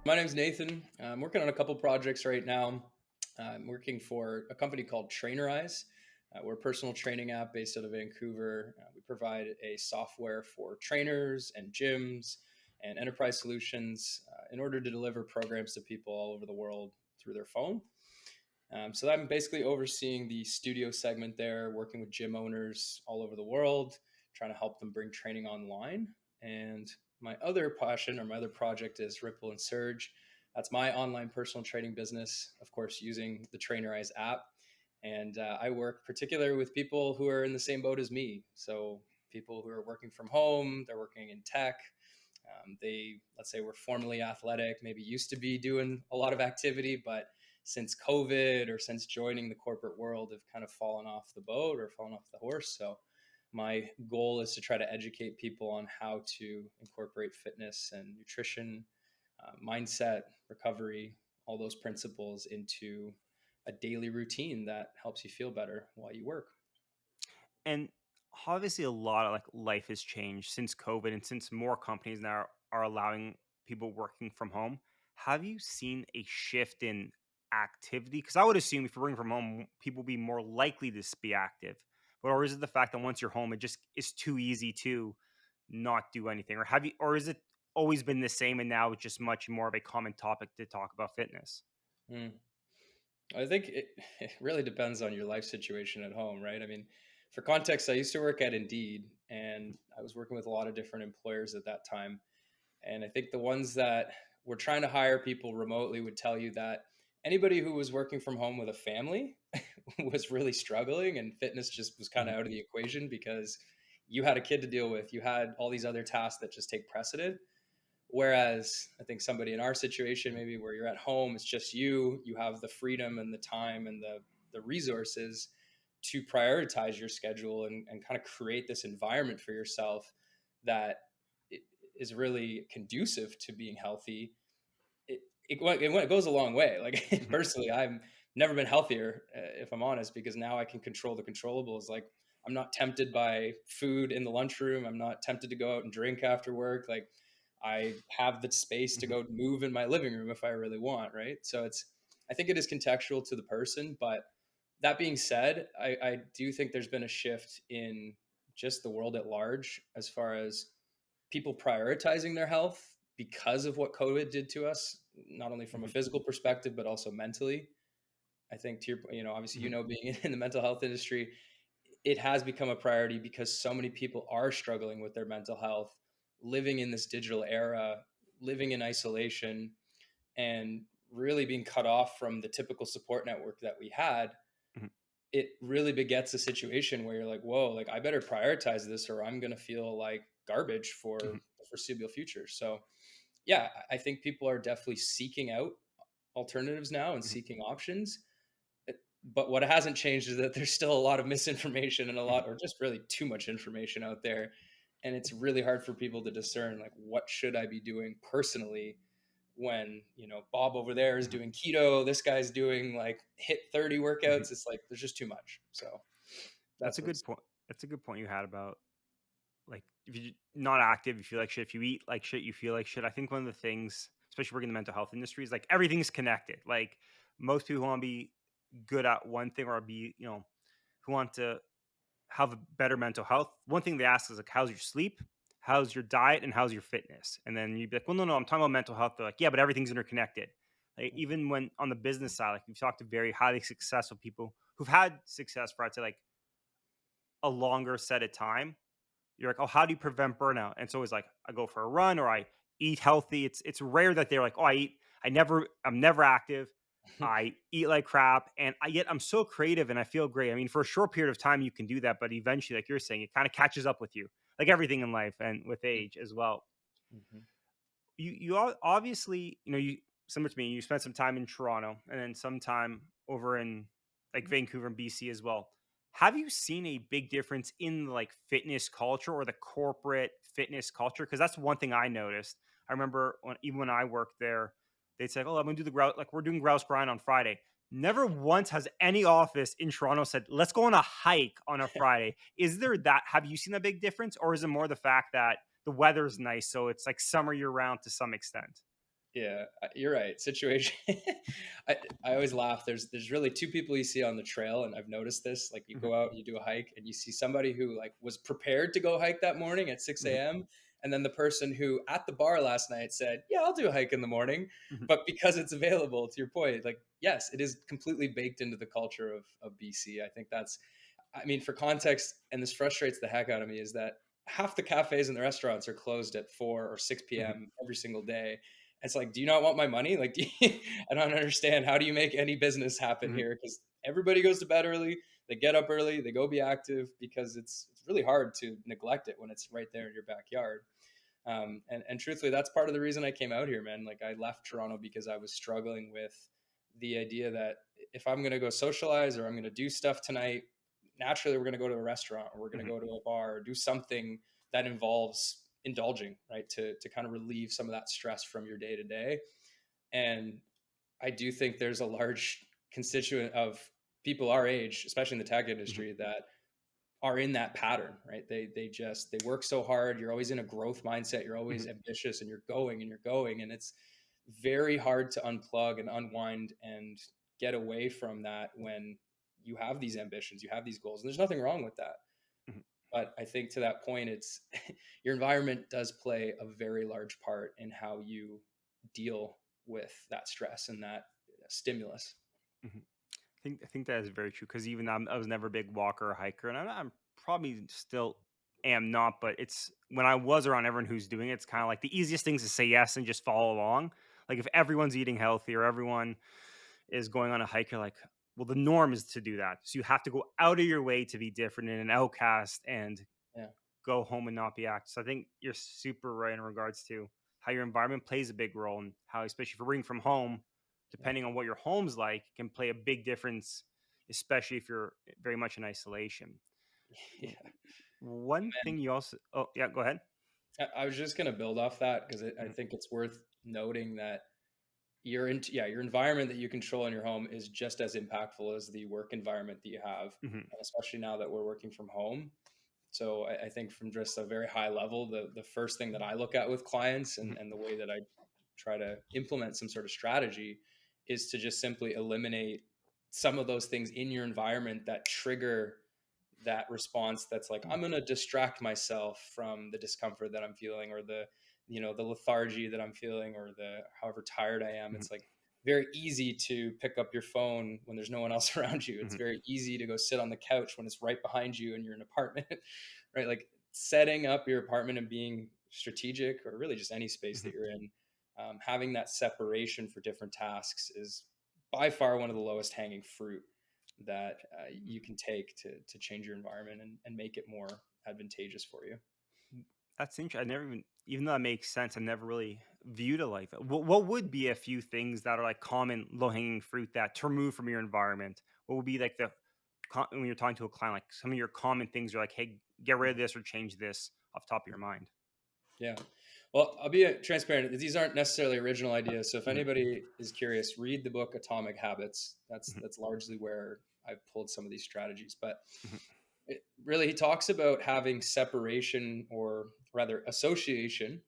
My name's Nathan. I'm working on a couple projects right now. I'm working for a company called Trainerize. We're a personal training app based out of Vancouver. We provide a software for trainers and gyms and enterprise solutions in order to deliver programs to people all over the world through their phone. So I'm basically overseeing the studio segment there, working with gym owners all over the world, trying to help them bring training online. And my other passion or my other project is Ripple and Surge. That's my online personal training business, of course, using the Trainerize app. And I work particularly with people who are in the same boat as me. So people who are working from home, they're working in tech. Let's say, were formerly athletic, maybe used to be doing a lot of activity, but since COVID or since joining the corporate world have kind of fallen off the boat or fallen off the horse. So my goal is to try to educate people on how to incorporate fitness and nutrition, mindset, recovery, all those principles into a daily routine that helps you feel better while you work. And obviously, a lot of like life has changed since COVID, and since more companies now are allowing people working from home. Have you seen a shift in activity? Because I would assume if you're working from home, people will be more likely to be active. But or is it the fact that once you're home, it just is too easy to not do anything? Or have you, or is it always been the same, and now it's just much more of a common topic to talk about fitness? Mm. I think it really depends on your life situation at home, right? I mean, for context, I used to work at Indeed and I was working with a lot of different employers at that time. And I think the ones that were trying to hire people remotely would tell you that anybody who was working from home with a family was really struggling, and fitness just was kind Mhm. of out of the equation because you had a kid to deal with. You had all these other tasks that just take precedent. Whereas I think somebody in our situation, maybe where you're at home, it's just you have the freedom and the time and the resources to prioritize your schedule and kind of create this environment for yourself that is really conducive to being healthy. It goes a long way. Like Mhm. personally, I've never been healthier, if I'm honest, because now I can control the controllables. Like I'm not tempted by food in the lunchroom. I'm not tempted to go out and drink after work. Like I have the space to Mhm. go move in my living room if I really want, right? So I think it is contextual to the person. But that being said, I do think there's been a shift in just the world at large as far as people prioritizing their health because of what COVID did to us, not only from a Mhm. physical perspective, but also mentally. I think to your, obviously, Mhm. being in the mental health industry, it has become a priority because so many people are struggling with their mental health, living in this digital era, living in isolation, and really being cut off from the typical support network that we had. Mhm. It really begets a situation where you're like, whoa, like I better prioritize this or I'm going to feel like garbage for Mhm. the foreseeable future. So, yeah, I think people are definitely seeking out alternatives now and Mhm. seeking options. But what hasn't changed is that there's still a lot of misinformation and a Mhm. lot, or just really too much information out there. And it's really hard for people to discern, like, what should I be doing personally when, Bob over there is Mhm. doing keto, this guy's doing like hit 30 Mhm. workouts. It's like, there's just too much. So That's that's a where good it's. point. That's a good point you had about like if you're not active, you feel like shit. If you eat like shit, you feel like shit. I think one of the things, especially working in the mental health industry, is like everything's connected. Like most people want to be good at one thing or be, who want to have a better mental health. One thing they ask is like, how's your sleep? How's your diet? And how's your fitness? And then you'd be like, well, no, I'm talking about mental health. They're like, yeah, but everything's interconnected. Like even when on the business side, like you've talked to very highly successful people who've had success for I'd say like a longer set of time. You're like, "Oh, how do you prevent burnout?" And it's always like, I go for a run or I eat healthy. It's rare that they're like, "Oh, I'm never active. I eat like crap." And yet I'm so creative and I feel great. I mean, for a short period of time you can do that, but eventually, like you're saying, it kind of catches up with you. Like everything in life and with age as well. Mhm. Obviously, you similar to me, you spent some time in Toronto and then some time over in like Vancouver and BC as well. Have you seen a big difference in like fitness culture or the corporate fitness culture? Because that's one thing I noticed. I remember even when I worked there, they'd say, "Oh, I'm gonna do the grouse like we're doing grouse grind on Friday." Never once has any office in Toronto said, "Let's go on a hike on a Friday." Is there that? Have you seen a big difference, or is it more the fact that the weather's nice, so it's like summer year round to some extent? Yeah, you're right. Situation. I, I always laugh. There's really two people you see on the trail, and I've noticed this. Like you Mhm, go out, you do a hike, and you see somebody who like was prepared to go hike that morning at 6 mhm, a.m. And then the person who at the bar last night said, "Yeah, I'll do a hike in the morning," mhm, but because it's available, to your point, like yes, it is completely baked into the culture of BC. I think that's I mean, for context, and this frustrates the heck out of me, is that half the cafes and the restaurants are closed at 4 or 6 mhm, p.m. every single day. It's like, do you not want my money? Like, I don't understand. How do you make any business happen mhm, here? Because everybody goes to bed early, they get up early, they go be active because it's really hard to neglect it when it's right there in your backyard. And truthfully, that's part of the reason I came out here, man. Like I left Toronto because I was struggling with the idea that if I'm going to go socialize or I'm going to do stuff tonight, naturally we're going to go to a restaurant or we're going to mhm, go to a bar or do something that involves indulging, right? To kind of relieve some of that stress from your day to day. And I do think there's a large constituent of people our age, especially in the tech mhm, industry, that are in that pattern, right? They work so hard. You're always in a growth mindset. You're always mhm, ambitious, and you're going and you're going, and it's very hard to unplug and unwind and get away from that when you have these ambitions, you have these goals, and there's nothing wrong with that. mhm, But I think to that point, it's your environment does play a very large part in how you deal with that stress and that stimulus. mhm. I think that is very true because even I was never a big walker or hiker, and I'm probably still am not. But it's when I was around everyone who's doing it, it's kind of like the easiest things to say yes and just follow along. Like if everyone's eating healthy or everyone is going on a hike, you're like, well, the norm is to do that. So you have to go out of your way to be different and an outcast and Yeah, go home and not be active. So I think you're super right in regards to how your environment plays a big role and how, especially if you're working from home, yeah, depending on what your home's like, can play a big difference, especially if you're very much in isolation. W- yeah. One thing you also, oh, yeah, go ahead. I was just going to build off that because I Mhm, think it's worth noting that your environment that you control in your home is just as impactful as the work environment that you have, mhm, and especially now that we're working from home. So I think from just a very high level, the first thing that I look at with clients mhm, and the way that I try to implement some sort of strategy is to just simply eliminate some of those things in your environment that trigger that response that's like I'm going to distract myself from the discomfort that I'm feeling or the lethargy that I'm feeling or the however tired I am. mhm, It's like very easy to pick up your phone when there's no one else around you. It's mhm, very easy to go sit on the couch when it's right behind you and you're in an apartment. Right? Like setting up your apartment and being strategic or really just any space mhm, that you're in, having that separation for different tasks is by far one of the lowest hanging fruit that mhm. you can take to change your environment and make it more advantageous for you. That's interesting. I never even though that makes sense, I never really viewed it like that. What would be a few things that are like common low hanging fruit that to remove from your environment? What would be like when you're talking to a client, like some of your common things are like, hey, get rid of this or change this off the top of your mind. Yeah. Well, I'll be transparent. These aren't necessarily original ideas. So if Mhm, anybody is curious, read the book Atomic Habits. That's mhm, that's largely where I've pulled some of these strategies. But mhm, really, he talks about having separation or rather association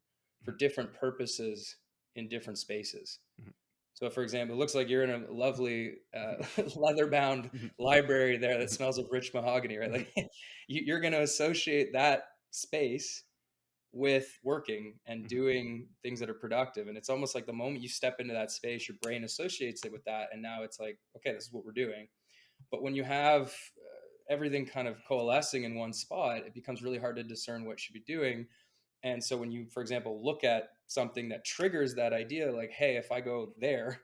for mhm, different purposes in different spaces. mhm, So, for example, it looks like you're in a lovely mhm, leather-bound mhm, library there that mhm, smells of rich mahogany, right? mhm, Like you're going to associate that space with working and mhm, doing things that are productive. And it's almost like the moment you step into that space, your brain associates it with that, and now it's like, okay, this is what we're doing. But when you have everything kind of coalescing in one spot, it becomes really hard to discern what you should be doing. And so when you, for example, look at something that triggers that idea, like, hey, if I go there,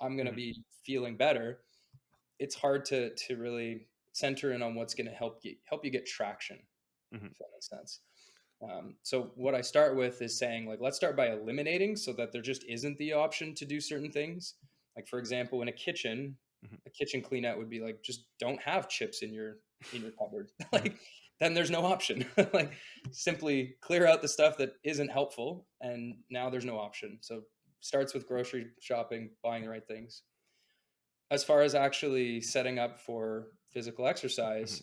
I'm going to mhm, be feeling better. It's hard to really center in on what's going to help you get traction, mhm, if that makes sense. So what I start with is saying like, let's start by eliminating so that there just isn't the option to do certain things. Like for example, in mhm, a kitchen clean out would be like, just don't have chips in your cupboard. mhm, Like then there's no option. Like simply clear out the stuff that isn't helpful, and now there's no option. So starts with grocery shopping, buying the right things. As far as actually setting up for physical mhm, exercise,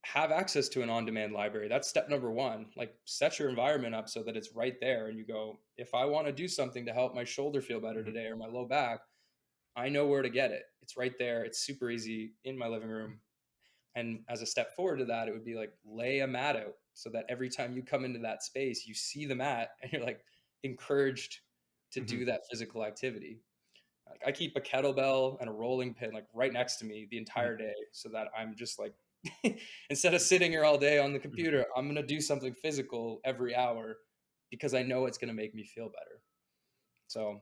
have access to an on-demand library. That's step number one. Like, set your environment up so that it's right there, and you go, if I want to do something to help my shoulder feel better Mhm. today or my low back, I know where to get it. It's right there. It's super easy in my living room. And as a step forward to that, it would be like, lay a mat out so that every time you come into that space, you see the mat and you're like encouraged to Mhm. do that physical activity. Like, I keep a kettlebell and a rolling pin like right next to me the Mhm. entire day so that I'm just like, instead of sitting here all day on the Mhm. computer, I'm going to do something physical every hour because I know it's going to make me feel better. So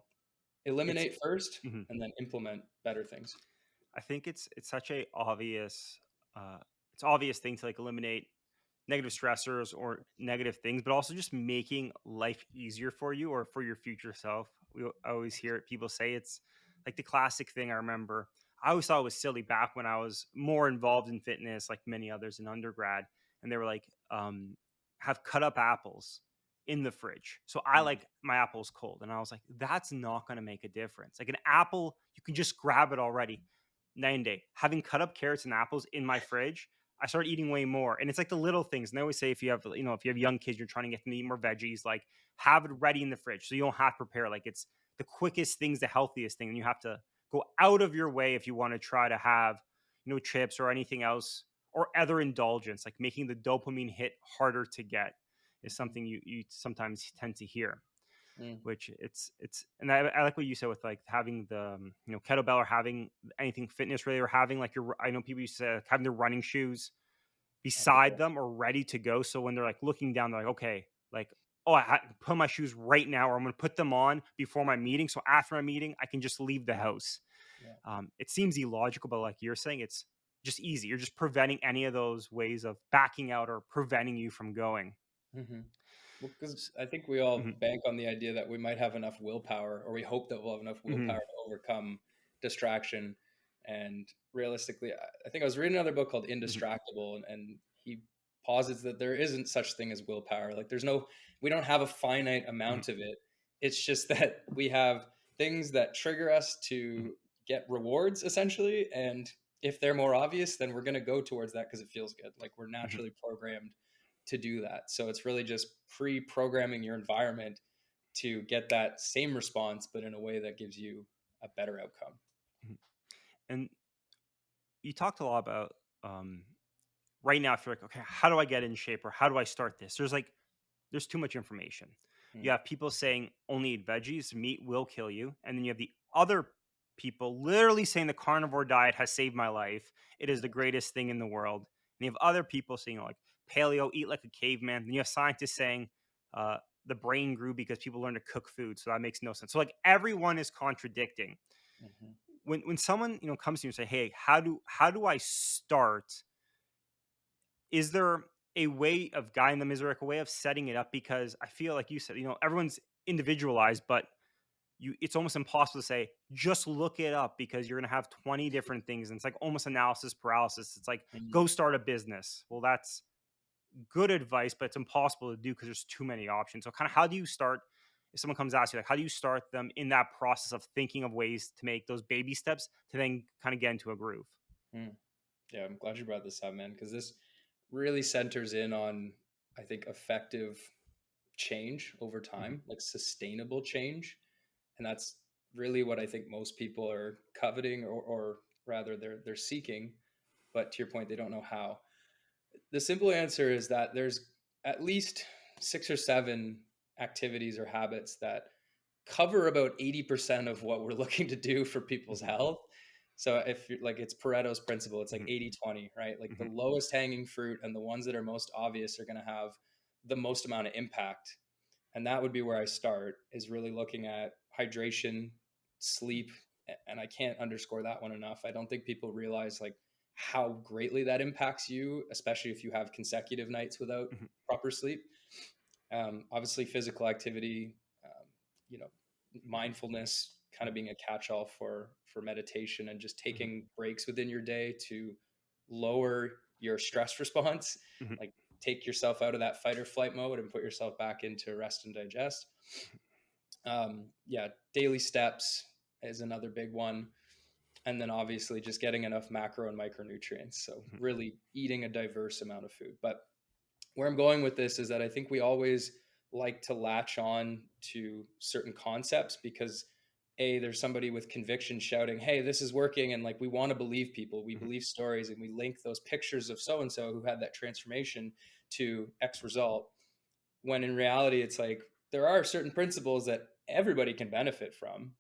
It's eliminate first mhm. and then implement better things. I think it's such a obvious uh it's obvious thing to like eliminate negative stressors or negative things, but also just making life easier for you or for your future self. I always hear it, people say it's like the classic thing. I remember I always thought it was silly back when I was more involved in fitness, like many others in undergrad, and they were like, have cut up apples in the fridge. So I Mm, like my apples cold. And I was like, that's not going to make a difference. Like an apple, you can just grab it already. 9 day. Having cut up carrots and apples in my fridge, I started eating way more. And it's like the little things. And they always say if you have, if you have young kids, you're trying to get them to eat more veggies, like have it ready in the fridge so you don't have to prepare. Like it's the quickest things, the healthiest thing. And you have to go out of your way if you want to try to have, chips or anything else or other indulgence, like making the dopamine hit harder to get is mhm, something you sometimes tend to hear, mm, which it's and I like what you said with like having the kettlebell or having anything fitness related or having like your I know people used to say, like, having their running shoes at the beside door. them or ready to go, so when they're like looking down they're like, okay, like, oh, I put my shoes right now or I'm going to put them on before my meeting, so after my meeting I can just leave the house. Yeah. It seems illogical, but like you're saying, it's just easy. You're just preventing any of those ways of backing out or preventing you from going. Mhm. Well, because S- I think we all mhm, bank on the idea that we might have enough willpower, or we hope that we'll have enough willpower mhm, to overcome distraction. And realistically, I think I was reading another book called mhm, Indistractable, and he posits that there isn't such thing as willpower. Like, we don't have a finite mhm, amount of it. It's just that we have things that trigger us mhm, to get rewards, essentially. And if they're more obvious, then we're going to go towards that because it feels good. Like, we're mhm, naturally programmed to do that. So it's really just pre-programming your environment to get that same response, but in a way that gives you a better outcome. mhm. And you talked a lot about um, right now. If you're like, okay, how do I get in shape or how do I start this? There's too much information. You Mm, have people saying only eat veggies, meat will kill you, and then you have the other people literally saying the carnivore diet has saved my life. It is the greatest thing in the world. And you have other people saying like paleo, eat like a caveman. And you have scientists saying uh, the brain grew because people learned to cook food. So that makes no sense. So like everyone is contradicting. mhm, When someone comes to you and say, "Hey, how do I start?" Is there a way of guiding them? Is there like a way of setting it up? Because I feel like you said, everyone's individualized, but it's almost impossible to say just look it up because you're going to have 20 different things, and it's like almost analysis paralysis. It's like mhm, go start a business. Well, that's good advice, but it's impossible to do because there's too many options. So kind of how do you start if someone comes to ask you, like how do you start them in that process of thinking of ways to make those baby steps to then kind of get into a groove? mm. Yeah, I'm glad you brought this up, man, because this really centers in on, I think, effective change over Mhm, time, like sustainable change. And that's really what I think most people are coveting, or rather they're seeking. But to your point, they don't know how. The simple answer is that there's at least 6 or 7 activities or habits that cover about 80% of what we're looking to do for people's mhm, health. So if you're like, it's Pareto's principle, it's like mhm, 80-20, right? Like the mhm, lowest hanging fruit and the ones that are most obvious are going to have the most amount of impact. And that would be where I start, is really looking at hydration, sleep. And I can't underscore that one enough. I don't think people realize like how greatly that impacts you, especially if you have consecutive nights without mhm, proper sleep. Obviously, physical activity, you know, mindfulness, kind of being a catch-all for meditation, and just mhm, taking breaks within your day to lower your stress response. mhm, Like, take yourself out of that fight or flight mode and put yourself back into rest and digest. Yeah, daily steps is another big one. and then obviously just getting enough macro and micronutrients. So Mhm. really eating a diverse amount of food. But where I'm going with this is that I think we always like to latch on to certain concepts because there's somebody with conviction shouting, "Hey, this is working," and like we want to believe people, we Mhm. believe stories, and we link those pictures of so and so who had that transformation to X result. When in reality, it's like there are certain principles that everybody can benefit from,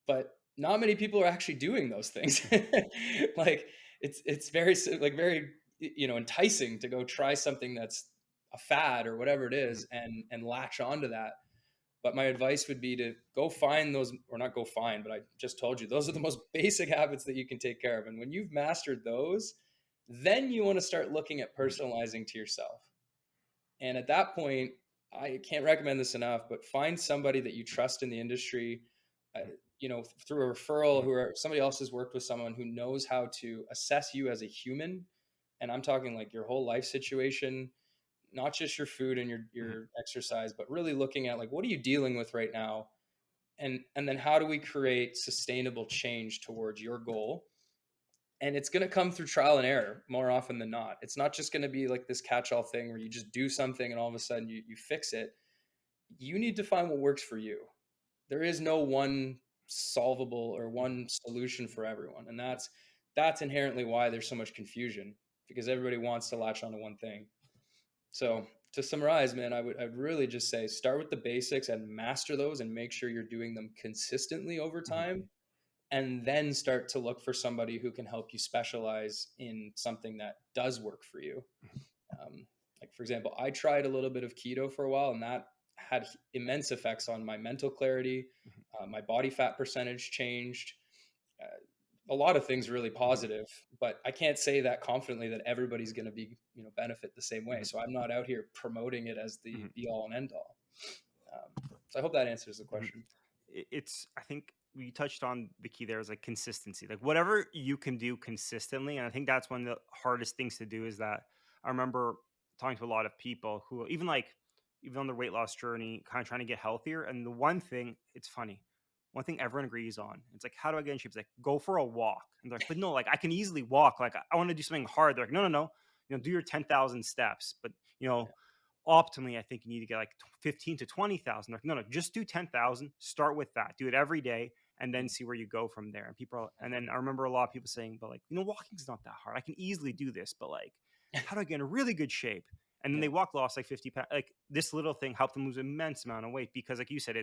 but not many people are actually doing those things. Mhm. Like it's very like very enticing to go try something that's a fad or whatever it Mhm. is and latch onto that. But my advice would be to go find those, or not go find, but I just told you those are the most basic habits that you can take care of. And when you've mastered those, then you want to start looking at Mhm. personalizing to yourself. And at that point, I can't recommend this enough, but find somebody that you trust in the industry, uh, through a referral, Mhm. who are somebody else has worked with someone who knows how to assess you as a human. And I'm talking like your whole life situation, not just your food and your Mhm. your exercise, but really looking at like what are you dealing with right now, and then how do we create sustainable change towards your goal. And it's going to come through trial and error more often than not. It's not just going to be like this catch-all thing where you just do something and all of a sudden you fix it. You need to find what works for you. There is no one solvable or Mhm. one solution for everyone, and that's inherently why there's so much confusion, because everybody wants to latch onto one thing. So to summarize, man, I'd really just say start with the basics and master those and make sure you're doing them consistently over Mhm. time, and then start to look for somebody who can help you specialize in something that does work for you. Um, like, for example, I tried a little bit of keto for a while, and that had immense effects on my mental clarity. Mhm. My body fat percentage changed. Uh, a lot of things really Mhm. positive, but I can't say that confidently that everybody's going to be, benefit the same way. Mhm. So I'm not out here promoting it as the Mhm. be all and end all. So I hope that answers the Mhm. question. It's I think we touched on the key there is like consistency, like whatever you can do consistently. And I think that's one of the hardest things to do is that I remember talking to a lot of people who even on their weight loss journey kind of trying to get healthier, and the one thing, it's funny, one thing everyone agrees on, it's like, how do I get in shape? It's like, go for a walk. And they're like, but no, like I can easily walk, like I want to do something hard. They're like, no, no, no, do your 10,000 steps, but optimally, I think you need to get like 15 to 20,000. Like, no, no, just do 10,000. Start with that. Do it every day and then see where you go from there. And and then I remember a lot of people saying, but like, walking's not that hard. I can easily do this, but like, how do I get in really good shape? And then Yeah. they lost like 50 pounds. Like, this little thing helped them lose immense amount of weight because, like you said,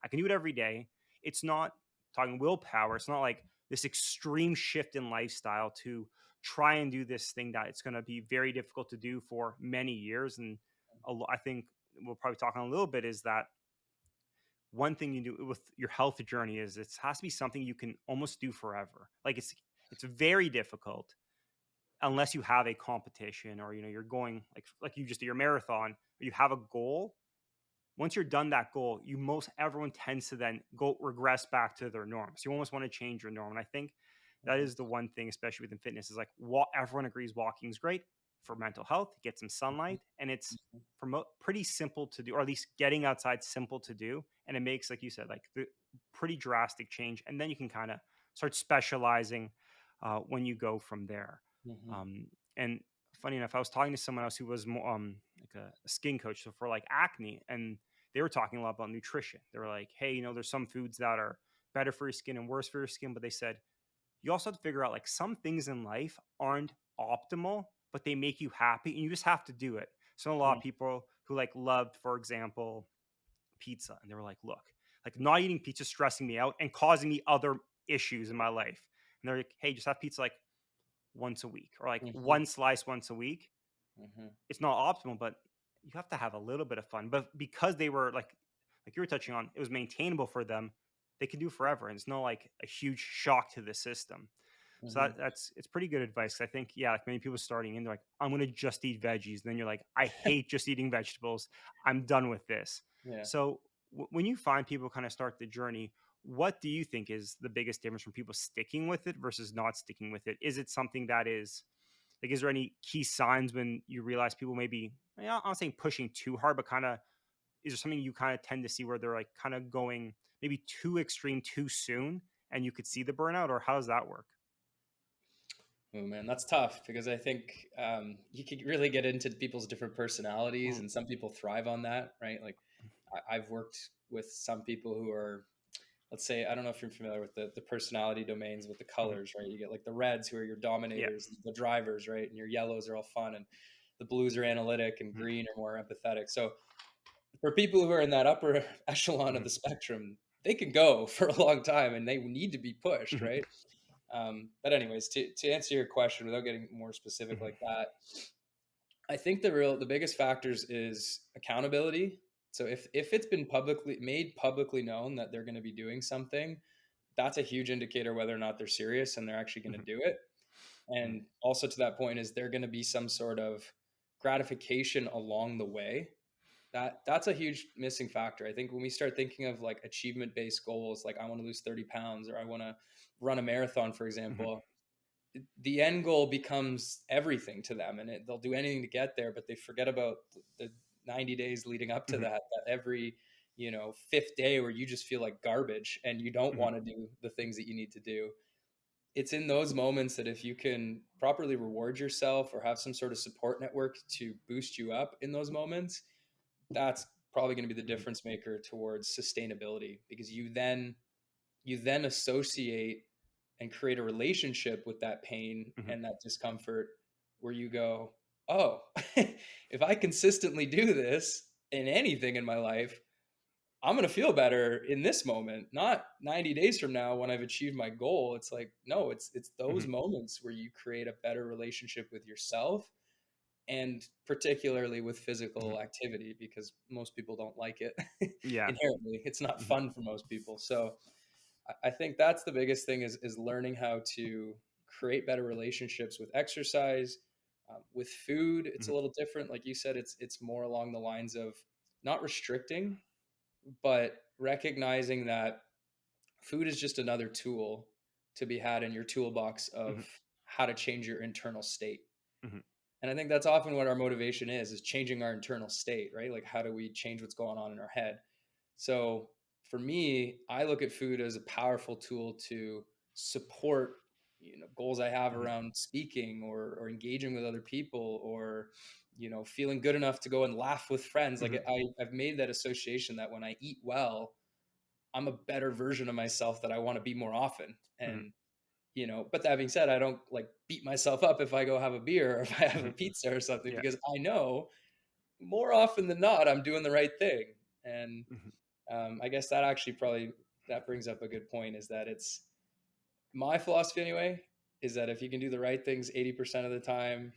I can do it every day. It's not talking willpower. It's not like this extreme shift in lifestyle to try and do this thing that it's going to be very difficult to do for many years. And I think we'll probably talk on a little bit is that one thing you do with your health journey is it has to be something you can almost do forever. Like, it's very difficult unless you have a competition, or you're going like you just do your marathon, or you have a goal. Once you're done that goal, everyone tends to then go regress back to their norms. You almost want to change your norm. And I think that Mhm. is the one thing, especially within fitness, is like everyone agrees walking is great for mental health, get some sunlight, and it's Mhm. pretty simple to do, or at least getting outside simple to do. And it makes, like you said, like the pretty drastic change. And then you can kind of start specializing when you go from there. Mhm. And funny enough, I was talking to someone else who was more like a skin coach, so for like acne, and they were talking a lot about nutrition. They were like, hey, there's some foods that are better for your skin and worse for your skin, but they said you also have to figure out like some things in life aren't optimal, but they make you happy, and you just have to do it. So a lot of Mhm. people who like loved, for example, pizza, and they were like, look, like not eating pizza is stressing me out and causing me other issues in my life. And they're like, hey, just have pizza like once a week, or like Mhm. one slice once a week. Mhm. It's not optimal, but you have to have a little bit of fun. But because they were like you were touching on, it was maintainable for them. They can do forever, and it's not like a huge shock to the system. So Mhm. it's pretty good advice. I think, yeah, like many people starting in, they're like, I'm gonna just eat veggies. And then you're like, I hate just eating vegetables. I'm done with this. Yeah. So when you find people kind of start the journey, what do you think is the biggest difference from people sticking with it versus not sticking with it? Is it something that is like, is there any key signs when you realize people maybe, I'm not saying pushing too hard, but kind of, is there something you kind of tend to see where they're like kind of going maybe too extreme too soon? and you could see the burnout, or how does that work? Oh man, that's tough because I think you could really get into people's different personalities, Mm, and some people thrive on that, right? Like I've worked with some people who are, let's say, I don't know if you're familiar with the personality domains with the mhm. colors, right? You get like the reds who are your Yeah. dominators, the drivers, right? And your yellows are all fun, and the blues are analytic, and Mhm, green are more empathetic. So for people who are in that upper echelon of mhm, the spectrum, they can go for a long time and they need to be pushed, mhm, right? But anyways, to answer your question without getting more specific mhm, like that, I think the biggest factors is accountability. So if it's been publicly known that they're going to be doing something, that's a huge indicator whether or not they're serious and they're actually going mhm, to do it. mhm, And also to that point is there going to be some sort of gratification along the way. That's a huge missing factor. I think when we start thinking of like achievement based goals, like I want to lose 30 pounds or I want to run a marathon, for mhm, example, the end goal becomes everything to them, and they'll do anything to get there, but they forget about the 90 days leading up to mhm, that every fifth day where you just feel like garbage and you don't mhm, want to do the things that you need to do. It's in those moments that if you can properly reward yourself or have some sort of support network to boost you up in those moments, that's probably going to be the mhm, difference maker towards sustainability, because you then associate and create a relationship with that pain mhm, and that discomfort where you go, oh, if I consistently do this in anything in my life, I'm going to feel better in this moment, not 90 days from now when I've achieved my goal. It's like, no, it's those mhm, moments where you create a better relationship with yourself, and particularly with mhm. physical activity, because most people don't like it Yeah. inherently. It's not Mhm, fun for most people. So I think that's the biggest thing is learning how to create better relationships with exercise, with food. It's mhm, a little different. Like you said, it's more along the lines of not restricting, but recognizing that food is just another tool to be had in your toolbox of mhm, how to change your internal state. mhm, And I think that's often what our motivation is changing our internal state, right? Like how do we change what's going on in our head? So for me, I look at food as a powerful tool to support, goals I have mhm, around speaking or engaging with other people, or feeling good enough to go and laugh with friends. Like mhm, I've made that association that when I eat well, I'm a better version of myself that I want to be more often. mhm, And but that being said, I don't like beat myself up if I go have a beer or if I have a mhm. pizza or something, Yeah. because I know more often than not I'm doing the right thing. And Mhm, I guess that actually probably that brings up a good point, is that it's my philosophy anyway, is that if you can do the right things 80% of the time,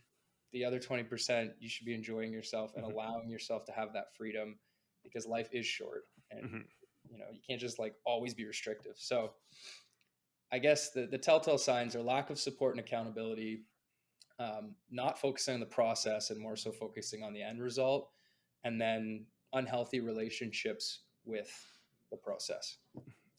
the other 20% you should be enjoying yourself and mhm, allowing yourself to have that freedom, because life is short, and mhm, you can't just like always be restrictive. So I guess the telltale signs are lack of support and accountability, not focusing on the process and more so focusing on the end result, and then unhealthy relationships with the process.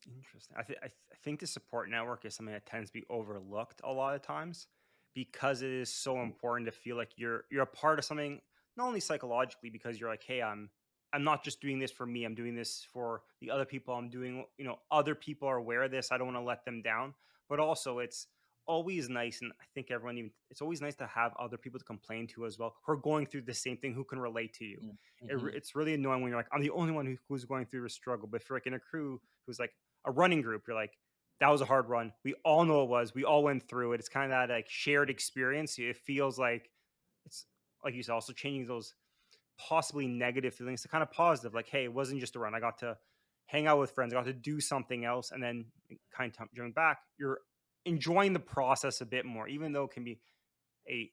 Interesting. I think the support network is something that tends to be overlooked a lot of times because it is so important to feel like you're a part of something, not only psychologically because you're like, hey, I'm not just doing this for me. I'm doing this for the other people. I'm doing, other people are aware of this. I don't want to let them down. But also it's always nice, and I think everyone even it's always nice to have other people to complain to as well who are going through the same thing, who can relate to you. Mm-hmm. It's really annoying when you're like, I'm the only one who's going through a struggle. But if you're like in a crew who's like a running group, you're like, that was a hard run. We all know it was. We all went through it. It's kind of that like shared experience. It feels like it's like you said, also changing those possibly negative feelings to kind of positive. Like, hey, it wasn't just a run. I got to hang out with friends. I got to do something else, and then kind of jumping back, you're enjoying the process a bit more, even though it can be a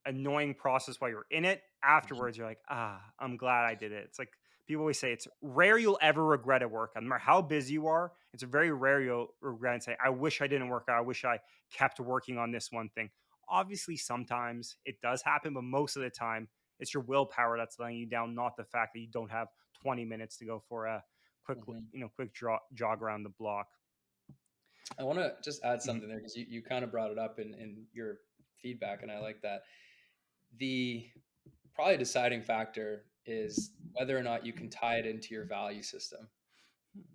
annoying process while you're in it. Afterwards, you're like, I'm glad I did it. It's like people always say it's rare you'll ever regret at work. No matter how busy you are, it's very rare you'll regret and say, I wish I didn't work out. I wish I kept working on this one thing. Obviously, sometimes it does happen, but most of the time, it's your willpower that's letting you down, not the fact that you don't have 20 minutes to go for a quick, Mm-hmm. quick jog around the block. I want to just add Mhm, something there, because you kind of brought it up in your feedback, and I like that. The probably deciding factor is whether or not you can tie it into your value system.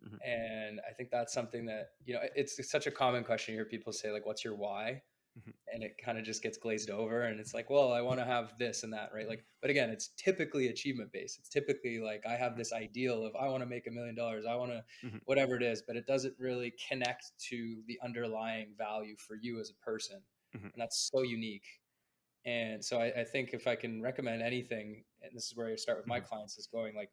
Mhm. And I think that's something that, it's such a common question. You hear people say, like, what's your why? Mhm. And it kind of just gets glazed over. And it's like, well, I want to have this and that, right? Like, but again, it's typically achievement based. It's typically like, I have Mhm. this ideal of, I want to make $1 million. I want to, Mhm. whatever it is, but it doesn't really connect to the underlying value for you as a person. Mhm. And that's so unique. And so I think if I can recommend anything, and this is where I start with my Mhm. clients, is going like,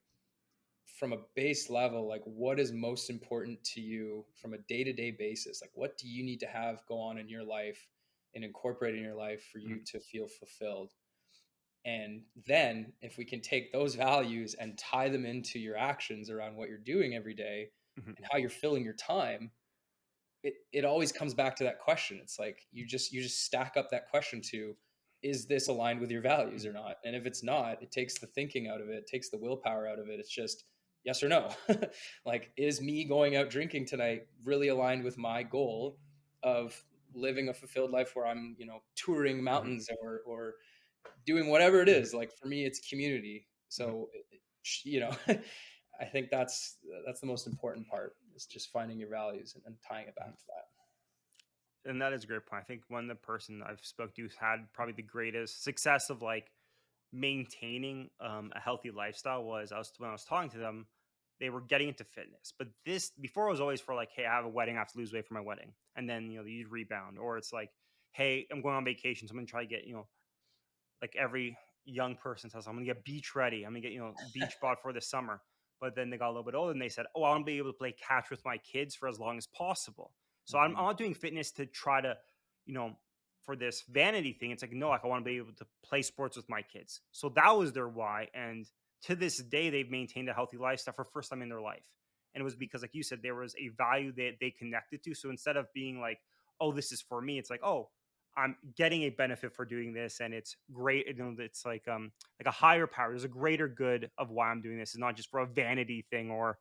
from a base level, like, what is most important to you from a day-to-day basis? Like, what do you need to have go on in your life and incorporate in your life for you Mhm. to feel fulfilled? And then if we can take those values and tie them into your actions around what you're doing every day Mhm. and how you're filling your time, it always comes back to that question. It's like you just stack up that question to, is this aligned with your values or Mhm. not? And if it's not, it takes the thinking out of it, takes the willpower out of it. It's just yes or no. Like, is me going out drinking tonight really aligned with my goal of living a fulfilled life where I'm, touring Mhm. mountains or doing whatever it Mhm. is. Like, for me, it's community. Mhm. So I think that's the most important part, is just finding your values and tying it Mhm. back to that. And that is a great point. I think one the person I've spoke to who's had probably the greatest success of like maintaining a healthy lifestyle was when I was talking to them, they were getting into fitness. But this before it was always for like, hey, I have a wedding, I have to lose weight for my wedding. And then, you rebound. Or it's like, hey, I'm going on vacation, so I'm gonna try to get, like every young person says, I'm gonna get beach ready. I'm gonna get, beach bod for the summer. But then they got a little bit older and they said, oh, I want to be able to play catch with my kids for as long as possible. So I'm Hmm. not doing fitness to try to, you know, for this vanity thing. It's like, no, like I want to be able to play sports with my kids. So that was their why. And to this day, they've maintained a healthy lifestyle for the first time in their life. And it was because, like you said, there was a value that they connected to. So instead of being like, oh, this is for me, it's like, oh, I'm getting a benefit for doing this, and it's great. It's like a higher power. There's a greater good of why I'm doing this. It's not just for a vanity thing or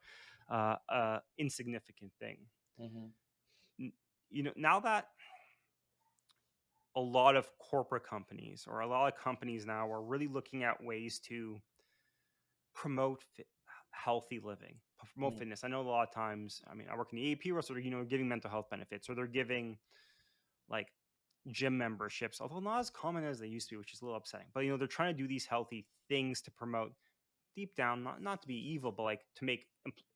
insignificant thing. Hmm. N- now that a lot of corporate companies or a lot of companies now are really looking at ways to promote healthy living, promote Hmm. fitness. I know a lot of times. I mean, I work in the AP, or sort of giving mental health benefits, or they're giving like gym memberships, although not as common as they used to be, which is a little upsetting. But they're trying to do these healthy things to promote deep down, not to be evil, but like to make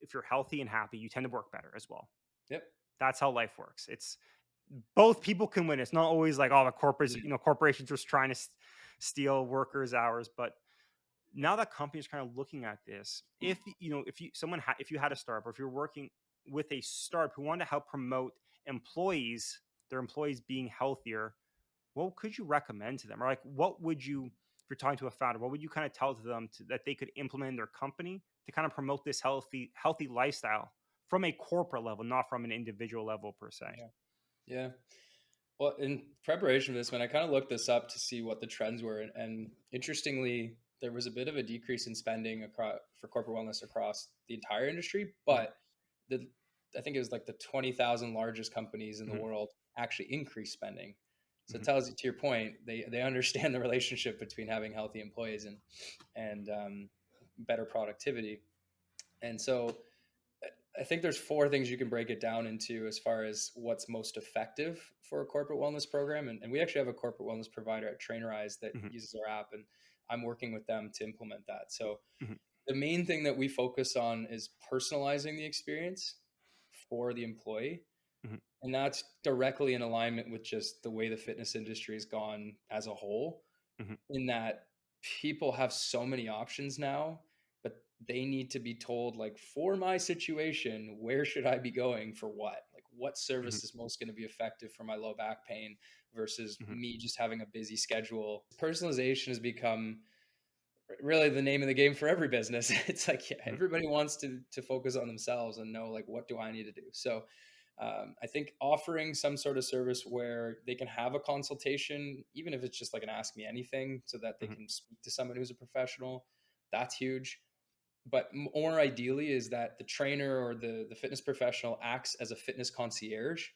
if you're healthy and happy, you tend to work better as well. Yep. That's how life works. It's both people can win. It's not always like all the corporates, Yeah. corporations just trying to steal workers' hours, but now that companies are kind of looking at this, if you had a startup or if you're working with a startup who wanted to help promote employees, their employees being healthier, what could you recommend to them? Or like, what would you, if you're talking to a founder, what would you kind of tell to them that they could implement in their company to kind of promote this healthy lifestyle from a corporate level, not from an individual level per se? Yeah. Yeah. Well, in preparation for this, man, I kind of looked this up to see what the trends were, and interestingly, there was a bit of a decrease in spending across for corporate wellness across the entire industry, Mhm. but the I think it was like the 20,000 largest companies in the Mhm. world actually increased spending. So it Mhm. tells you, to your point, they understand the relationship between having healthy employees and better productivity. And so I think there's four things you can break it down into as far as what's most effective for a corporate wellness program. And we actually have a corporate wellness provider at Trainerize that Mhm. uses our app, and I'm working with them to implement that. So Mhm. the main thing that we focus on is personalizing the experience for the employee. Mhm. And that's directly in alignment with just the way the fitness industry has gone as a whole, Mhm. in that people have so many options now, but they need to be told, like, for my situation, where should I be going for what? Like, what Mhm. service is most going to be effective for my low back pain versus Mhm. me just having a busy schedule? Personalization has become really the name of the game for every business. It's like, yeah, Mhm. everybody wants to focus on themselves and know, like, what do I need to do? So I think offering some sort of service where they can have a consultation, even if it's just like an ask me anything, so that they Mhm. can speak to someone who's a professional, that's huge. But more ideally is that the trainer or the fitness professional acts as a fitness concierge,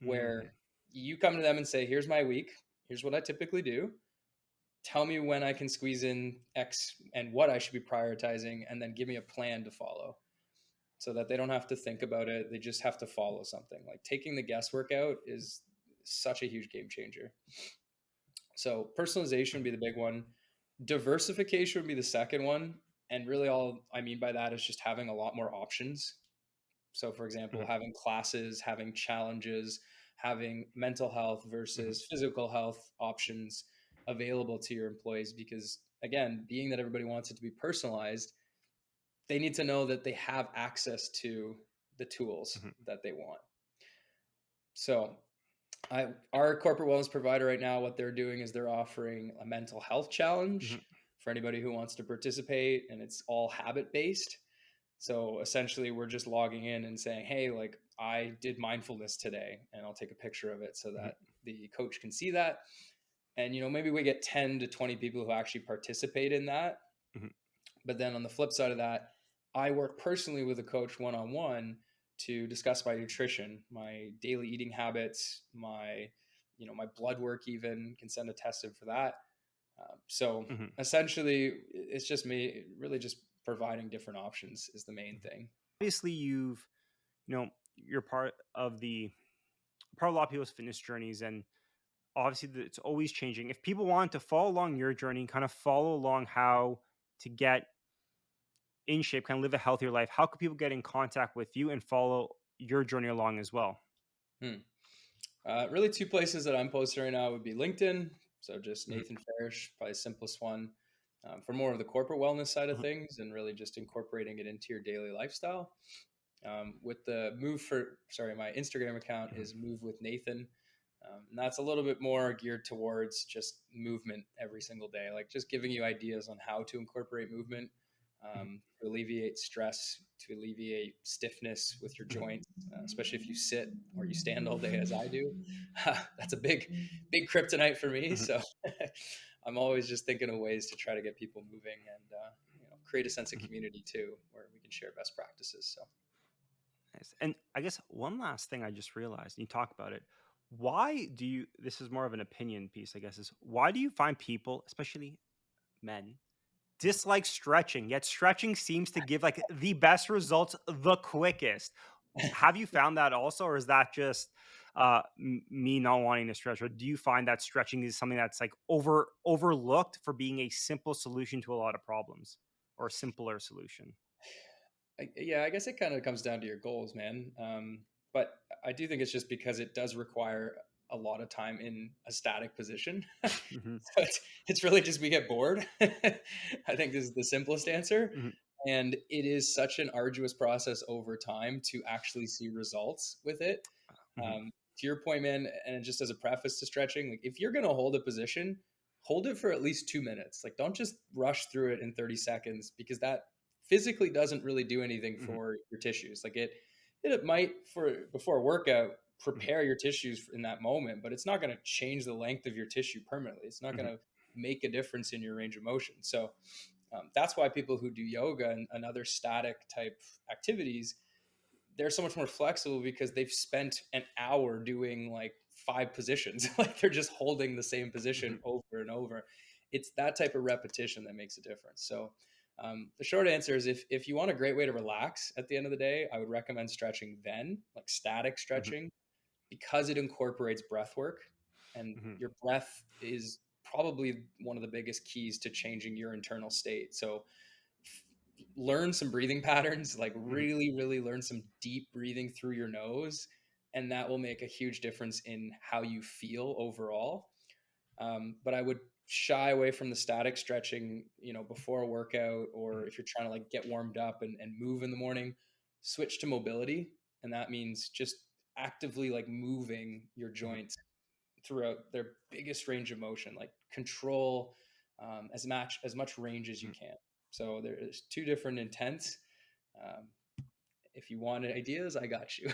where Mhm. you come to them and say, here's my week, here's what I typically do. Tell me when I can squeeze in X and what I should be prioritizing, and then give me a plan to follow. so that they don't have to think about it. They just have to follow something. Like taking the guesswork out is such a huge game changer. So personalization would be the big one. Diversification would be the second one. And really all I mean by that is just having a lot more options. So for example, Mhm, having classes, having challenges, having mental health mhm, versus physical health options available to your employees, because again, being that everybody wants it to be personalized, they need to know that they have access to the tools mhm, that they want. So our corporate wellness provider right now, what they're doing is they're offering a mental health mhm, challenge for anybody who wants to participate, and it's all habit based. So essentially, we're just logging in and saying, "Hey, like I did mindfulness today," and I'll take a picture of it so mhm, that the coach can see that. And maybe we get 10 to 20 people who actually participate in that. mhm, But then on the flip side of that, I work personally with a coach one on one to discuss my nutrition, my daily eating habits, my blood work, even can send a test in for that. So mhm, essentially, it's just me really just providing different options is the main mhm. thing. Obviously, you're part of a lot of people's fitness journeys, and obviously it's always changing. If people want to follow along your journey, kind of follow along how to get in shape, kind of live a healthier life, how could people get in contact with you and follow your journey along as well? Hmm. Really, two places that I'm posting right now would be LinkedIn. So just Mhm, Nathan Farrish, probably the simplest one for more of the corporate wellness side of mhm, things and really just incorporating it into your daily lifestyle. With the move for, sorry, my Instagram account mhm, is Move with Nathan. And that's a little bit more geared towards just movement every single day, like just giving you ideas on how to incorporate movement mhm, to alleviate stress, to alleviate stiffness with your mhm, joints, especially if you sit or you stand all day as I do. That's a big kryptonite for me. mhm, So I'm always just thinking of ways to try to get people moving and create a sense of mhm. community too, where we can share best practices. So. Nice. And I guess one last thing I just realized, and you talk about it. Why do you, this is more of an opinion piece, I guess, is why do you find people, especially men, dislike stretching, yet stretching seems to give like the best results the quickest? Have you found that also, or is that just me not wanting to stretch? Or do you find that stretching is something that's like overlooked for being a simple solution to a lot of problems, or a simpler solution? Yeah, I guess it kind of comes down to your goals, man. But I do think it's just because it does require a lot of time in a static position. So Hmm. it's really just we get bored. I think this is the simplest answer. Hmm. And it is such an arduous process over time to actually see results with it. Hmm. To your point, man, and just as a preface to stretching, like if you're going to hold a position, hold it for at least 2 minutes. Like don't just rush through it in 30 seconds because that physically doesn't really do anything Hmm. for your tissues. Like it might for before a workout Hmm. prepare your tissues in that moment, but it's not going to change the length of your tissue permanently. It's not going Hmm. to make a difference in your range of motion. So that's why people who do yoga and other static type activities, they're so much more flexible because they've spent an hour doing like five positions. Like they're just holding the same position Hmm. over and over. It's that type of repetition that makes a difference. So the short answer is if you want a great way to relax at the end of the day, I would recommend stretching then, like static Hmm. stretching, because it incorporates breath work. And Hmm. your breath is probably one of the biggest keys to changing your internal state. So learn some breathing patterns, like Hmm. really learn some deep breathing through your nose. And that will make a huge difference in how you feel overall. But I would shy away from the static stretching, before a workout, or if you're trying to like get warmed up and move in the morning, switch to mobility. And that means just actively like moving your Hmm. joints throughout their biggest range of motion, like control as much range as you Hmm. can. So there's two different intents. Um, if you wanted ideas, I got you.